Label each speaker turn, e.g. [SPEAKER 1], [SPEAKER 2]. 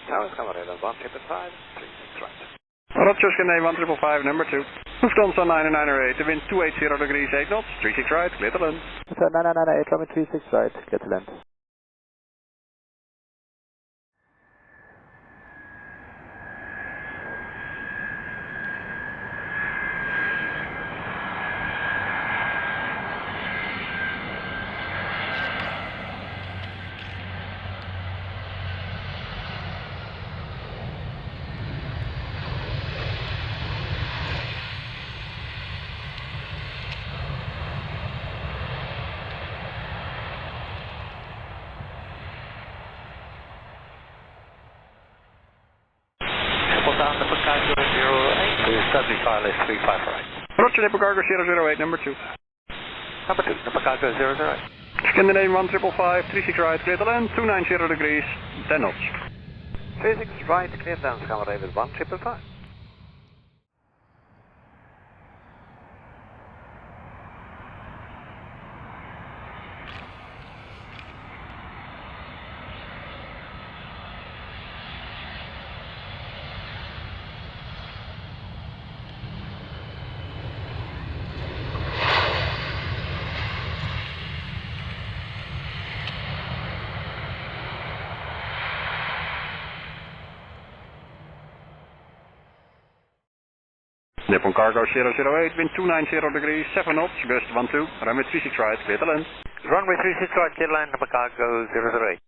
[SPEAKER 1] Towers, come on in, 155, 36 right.
[SPEAKER 2] Roger, Skyline 1555, number 2. Lufthansa 998, the wind 280 degrees, 8 knots, 36 right, clear to land.
[SPEAKER 3] 9998, runway 36 right, clear to land.
[SPEAKER 1] Down the Cargo 08, please W file is 35 right.
[SPEAKER 2] Roger, Nippon Cargo 008, number 2.
[SPEAKER 1] Number 2, the Cargo 008.
[SPEAKER 2] Skyline 1555, 36 right, clear to land, 290 degrees, 10 knots.
[SPEAKER 1] 36 right, clear down, come on in, 1555.
[SPEAKER 2] Nippon Cargo 008, wind 290 degrees, 7 knots, gust 12, runway 36 right, clear to land.
[SPEAKER 1] Runway 36 right, clear line, number Cargo 008.